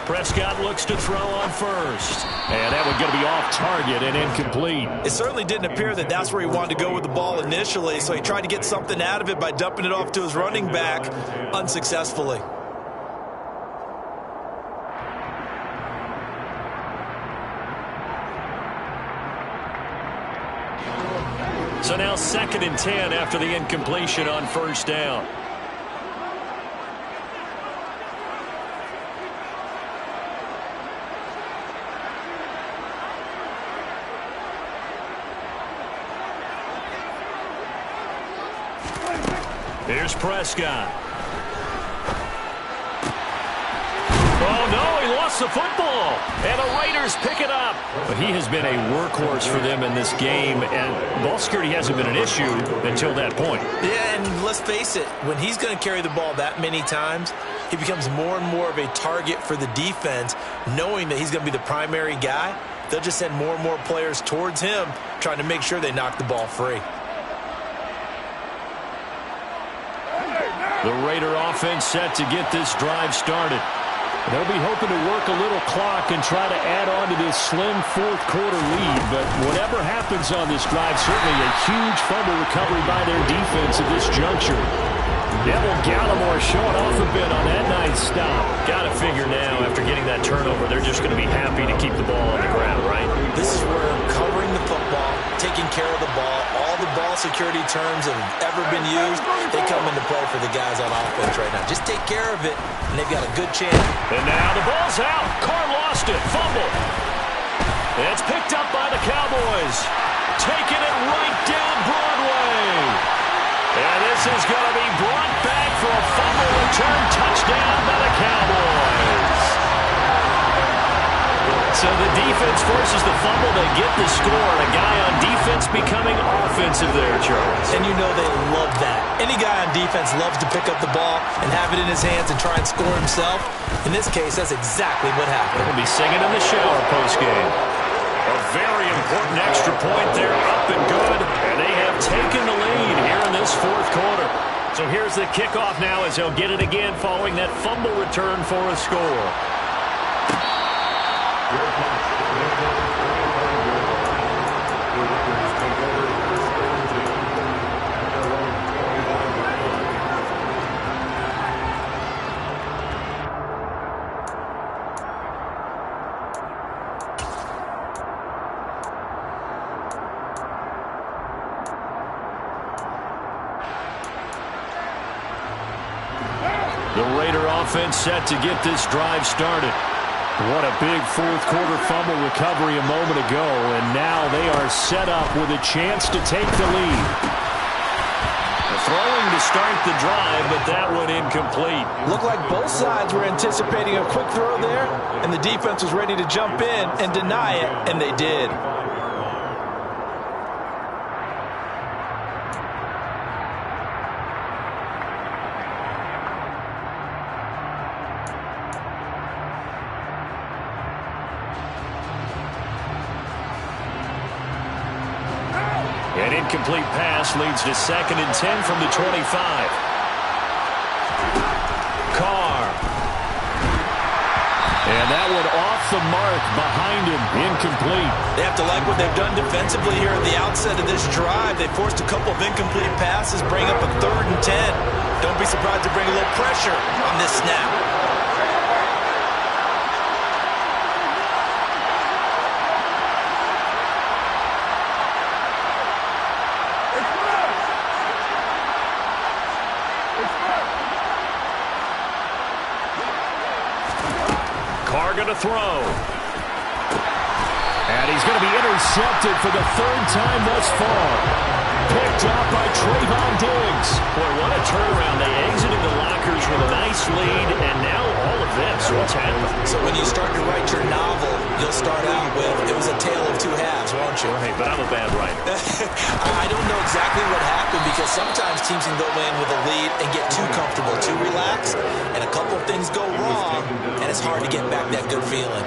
Prescott looks to throw on first. And that one going to be off target and incomplete. It certainly didn't appear that that's where he wanted to go with the ball initially, so he tried to get something out of it by dumping it off to his running back unsuccessfully. So now 2nd and 10 after the incompletion on 1st down. Here's Prescott. Oh, no, he lost the football. And the Raiders pick it up. But he has been a workhorse for them in this game, and ball security hasn't been an issue until that point. Yeah, and let's face it, when he's going to carry the ball that many times, he becomes more and more of a target for the defense, knowing that he's going to be the primary guy. They'll just send more and more players towards him, trying to make sure they knock the ball free. The Raider offense set to get this drive started. They'll be hoping to work a little clock and try to add on to this slim fourth-quarter lead. But whatever happens on this drive, certainly a huge fumble recovery by their defense at this juncture. Neville Gallimore showing off a bit on that nice stop. Got to figure now, after getting that turnover, they're just going to be happy to keep the ball on the ground, right? This is where covering the football, taking care of the ball, all the ball security terms that have ever been used, they come into play for the guys on offense right now. Just take care of it, and they've got a good chance. And now the ball's out. Carr lost it. Fumble. It's picked up by the Cowboys. Taking it right down Broadway. And this is going to be brought back for a fumble return touchdown by the Cowboys. So the defense forces the fumble. They get the score. And a guy on defense becoming offensive there, Charles. And you know they love that. Any guy on defense loves to pick up the ball and have it in his hands and try and score himself. In this case, that's exactly what happened. He'll be singing in the shower postgame. A very important extra point there, up and good. And they have taken the lead here in this fourth quarter. So here's the kickoff now as they'll get it again following that fumble return for a score. The Raider offense set to get this drive started. What a big fourth-quarter fumble recovery a moment ago, and now they are set up with a chance to take the lead. Throwing to start the drive, but that one incomplete. Looked like both sides were anticipating a quick throw there, and the defense was ready to jump in and deny it, and they did. An incomplete pass leads to 2nd and 10 from the 25. Carr. And that one off the mark behind him. Incomplete. They have to like what they've done defensively here at the outset of this drive. They forced a couple of incomplete passes, bring up a 3rd and 10. Don't be surprised to bring a little pressure on this snap. Carr going to throw. And he's going to be intercepted for the 3rd time thus far. Picked up by Trayvon Diggs. Boy, what a turnaround. They exited the lockers with a nice lead, and now all of this. What's happened? So when you start to write your novel, you'll start out with, it was a tale of two halves, won't you? Hey, but I'm a bad writer. I don't know exactly what happened, because sometimes teams can go in with a lead and get too comfortable, too relaxed, and a couple of things go wrong, and it's hard to get back that good feeling.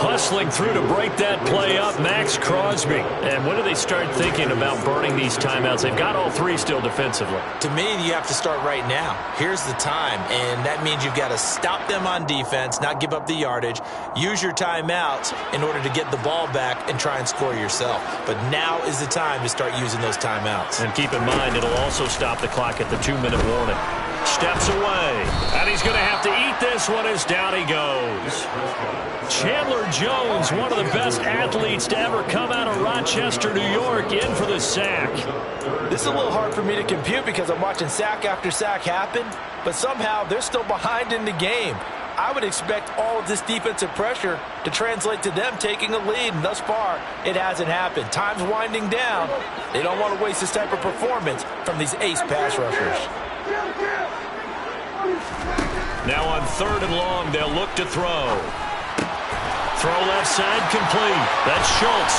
Hustling through to break that play up, Max Crosby. And when do they start thinking about burning these timeouts? They've got all 3 still defensively. To me, you have to start right now. Here's the time, and that means you've got to stop them on defense, not give up the yardage, use your timeouts in order to get the ball back and try and score yourself. But now is the time to start using those timeouts. And keep in mind, it'll also stop the clock at the 2-minute warning. Steps away, and he's going to have to eat this one as down he goes. Chandler Jones, one of the best athletes to ever come out of Rochester, New York, in for the sack. This is a little hard for me to compute because I'm watching sack after sack happen, but somehow they're still behind in the game. I would expect all of this defensive pressure to translate to them taking a lead, and thus far, it hasn't happened. Time's winding down. They don't want to waste this type of performance from these ace pass rushers. Now on 3rd and long, they'll look to throw. Throw left side complete. That's Schultz.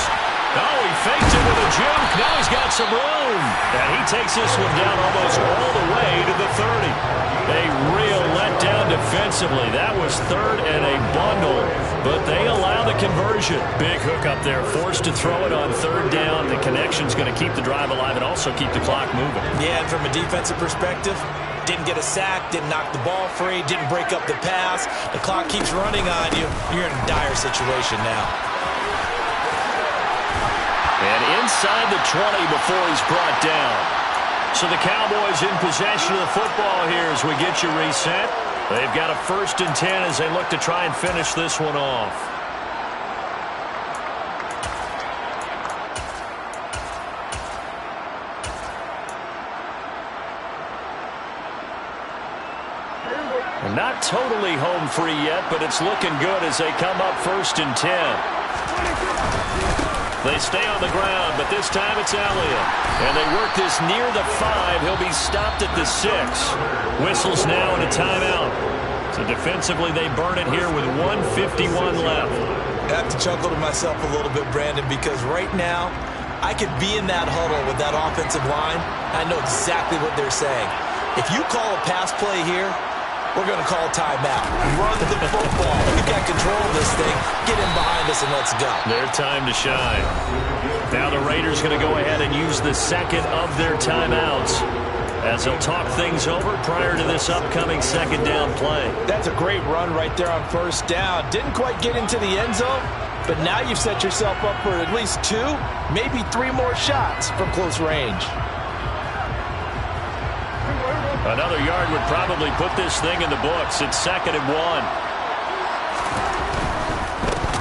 Oh, he faked it with a juke. Now he's got some room. And he takes this one down almost all the way to the 30. A real letdown defensively. That was 3rd and a bundle, but they allow the conversion. Big hook up there, forced to throw it on 3rd down. The connection's going to keep the drive alive and also keep the clock moving. Yeah, and from a defensive perspective, didn't get a sack, didn't knock the ball free, didn't break up the pass. The clock keeps running on you. You're in a dire situation now. And inside the 20 before he's brought down. So the Cowboys in possession of the football here as we get you reset. They've got a 1st and 10 as they look to try and finish this one off. They're not totally home free yet, but it's looking good as they come up 1st and 10. They stay on the ground, but this time it's Elliott. And they work this near the 5. He'll be stopped at the 6. Whistles now and a timeout. So defensively, they burn it here with 1:51 left. I have to chuckle to myself a little bit, Brandon, because right now, I could be in that huddle with that offensive line. I know exactly what they're saying. If you call a pass play here, we're going to call timeout. Run the football. You've got control of this thing. Get in behind us and let's go. Their time to shine. Now the Raiders going to go ahead and use the 2nd of their timeouts as they'll talk things over prior to this upcoming 2nd down play. That's a great run right there on 1st down. Didn't quite get into the end zone, but now you've set yourself up for at least 2, maybe 3 more shots from close range. Another yard would probably put this thing in the books. It's 2nd and 1.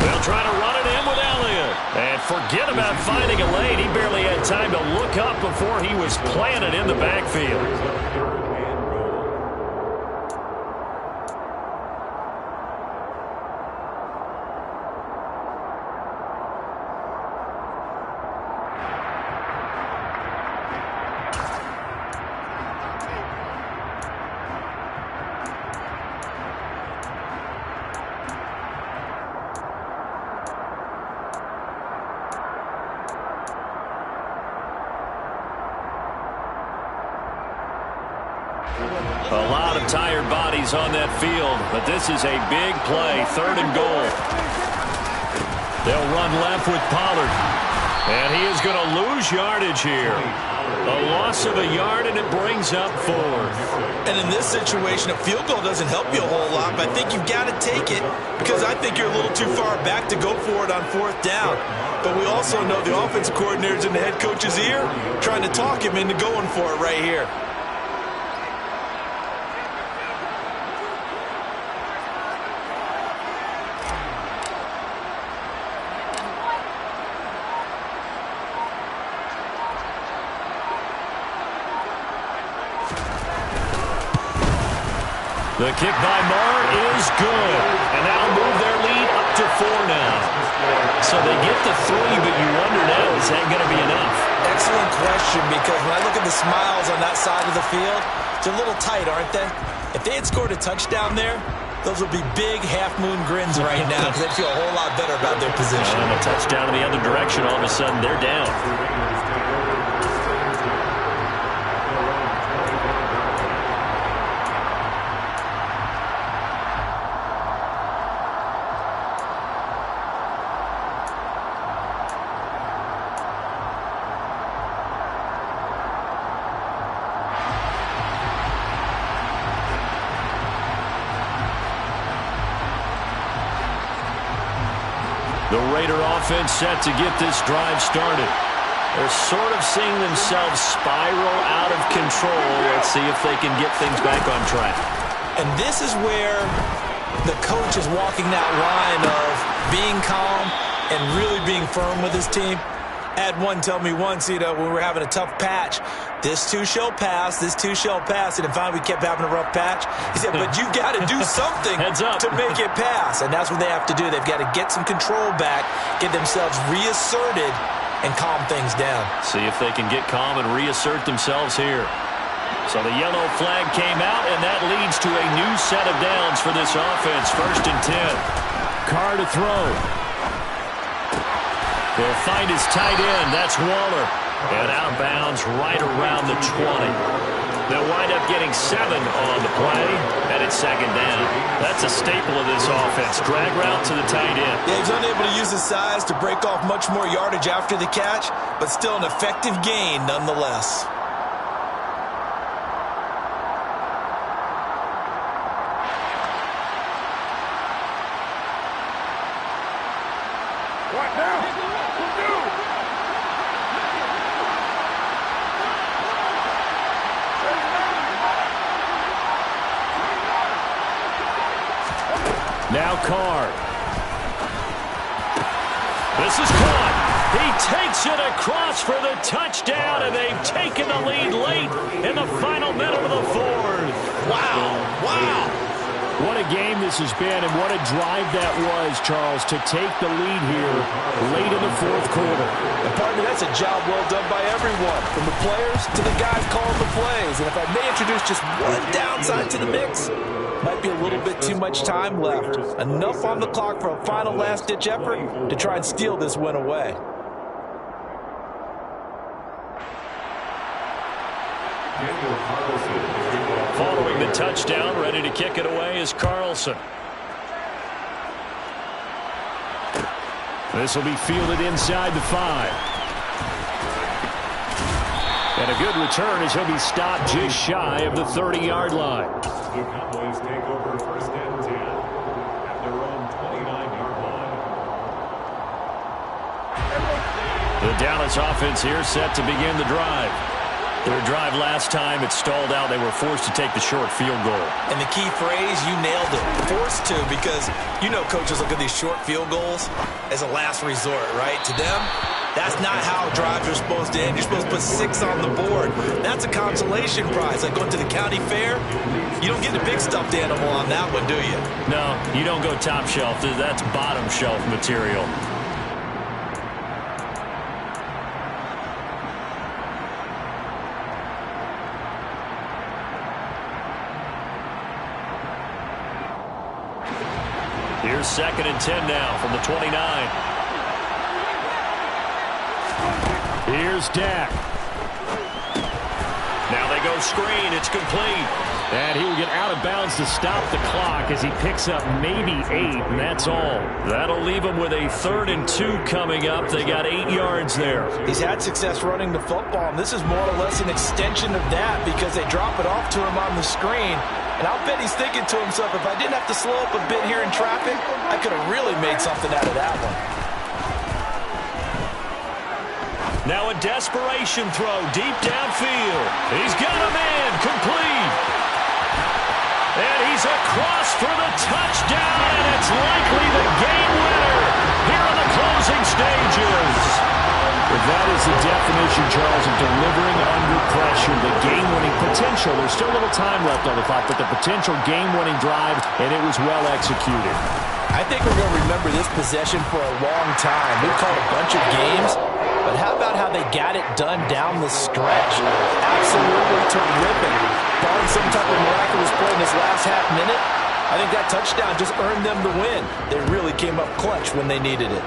They'll try to run it in with Elliott. And forget about finding a lane. He barely had time to look up before he was planted in the backfield. A lot of tired bodies on that field, but this is a big play. 3rd and goal. They'll run left with Pollard. And he is going to lose yardage here. A loss of a yard, and it brings up 4th. And in this situation, a field goal doesn't help you a whole lot, but I think you've got to take it because I think you're a little too far back to go for it on 4th down. But we also know the offensive coordinator's in the head coach's ear trying to talk him into going for it right here. The kick by Marr is good. And that'll move their lead up to 4 now. So they get the 3, but you wonder now, is that going to be enough? Excellent question, because when I look at the smiles on that side of the field, they're a little tight, aren't they? If they had scored a touchdown there, those would be big half-moon grins right now because they'd feel a whole lot better about their position. And a touchdown in the other direction, all of a sudden they're down. The Raider offense set to get this drive started. They're sort of seeing themselves spiral out of control. Let's see if they can get things back on track. And this is where the coach is walking that line of being calm and really being firm with his team. Had one tell me once, when we were having a tough patch, this too shall pass, this too shall pass. And then finally we kept having a rough patch. He said, but you got to do something to make it pass. And that's what they have to do. They've got to get some control back, get themselves reasserted, and calm things down. See if they can get calm and reassert themselves here. So the yellow flag came out, and that leads to a new set of downs for this offense. 1st and 10. Carr to throw. They'll find his tight end. That's Waller. And out of bounds right around the 20. They'll wind up getting 7 on the play, and it's 2nd down. That's a staple of this offense. Drag route to the tight end. Yeah, he's unable to use his size to break off much more yardage after the catch, but still an effective gain nonetheless. Now Carr. This is caught. He takes it across for the touchdown, and they've taken the lead late in the final minute of the 4th. Wow. Wow. What a game this has been, and what a drive that was, Charles, to take the lead here late in the 4th quarter. And partner, that's a job well done by everyone, from the players to the guys calling the plays. And if I may introduce just one downside to the mix, might be a little bit too much time left. Enough on the clock for a final last-ditch effort to try and steal this win away. Following the touchdown, ready to kick it away is Carlson. This will be fielded inside the 5. And a good return as he'll be stopped just shy of the 30-yard line. The Cowboys take over 1st and 10 at their own 29-yard line. The Dallas offense here set to begin the drive. Their drive last time, it stalled out. They were forced to take the short field goal. And the key phrase, you nailed it, forced to, because coaches look at these short field goals as a last resort, right? To them, that's not how drives are supposed to end. You're supposed to put 6 on the board. That's a consolation prize. Like going to the county fair, you don't get the big stuffed animal on that one, do you? No, you don't go top shelf. That's bottom shelf material. Here's 2nd and 10 now from the 29. Here's Dak. Now they go screen. It's complete. And he will get out of bounds to stop the clock as he picks up maybe 8, and that's all. That'll leave him with a 3rd and 2 coming up. They got 8 yards there. He's had success running the football, and this is more or less an extension of that because they drop it off to him on the screen. And I'll bet he's thinking to himself, if I didn't have to slow up a bit here in traffic, I could have really made something out of that one. Now a desperation throw deep downfield. He's got a man complete. And he's across for the touchdown, and it's likely the game winner here in the closing stages. If that is the definition, Charles, of delivering under pressure, the game-winning potential. There's still a little time left on the clock, but the potential game-winning drive, and it was well executed. I think we're going to remember this possession for a long time. We've called a bunch of games, but how about how they got it done down the stretch? Absolutely terrific. Barring some type of miraculous play in this last half minute, I think that touchdown just earned them the win. They really came up clutch when they needed it.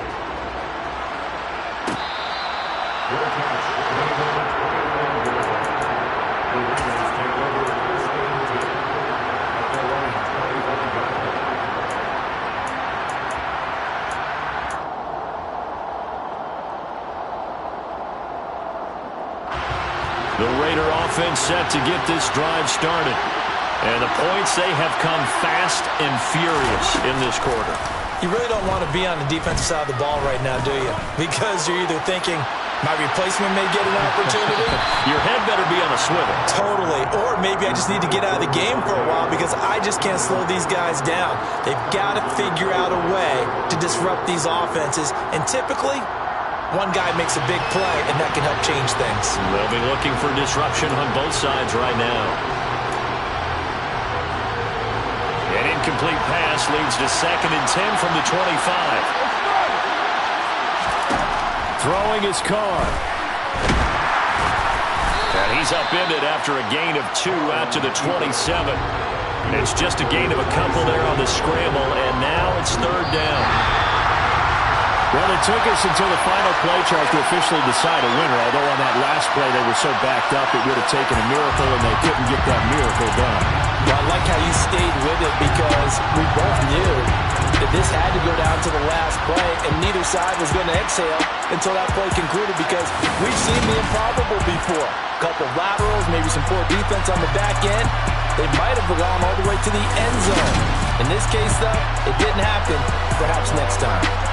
The Raider offense set to get this drive started. And the points, they have come fast and furious in this quarter. You really don't want to be on the defensive side of the ball right now, do you? Because you're either thinking, my replacement may get an opportunity. Your head better be on a swivel. Totally. Or maybe I just need to get out of the game for a while because I just can't slow these guys down. They've got to figure out a way to disrupt these offenses. And typically, one guy makes a big play, and that can help change things. They'll be looking for disruption on both sides right now. An incomplete pass leads to 2nd and 10 from the 25. Throwing his car. And he's upended after a gain of 2 out to the 27. It's just a gain of a couple there on the scramble, and now it's 3rd down. Well, it took us until the final play chart to officially decide a winner, although on that last play they were so backed up it would have taken a miracle, and they couldn't get that miracle done. Well, I like how you stayed with it because we both knew that this had to go down to the last play, and neither side was going to exhale until that play concluded because we've seen the improbable before. A couple of laterals, maybe some poor defense on the back end. They might have gone all the way to the end zone. In this case, though, it didn't happen. Perhaps next time.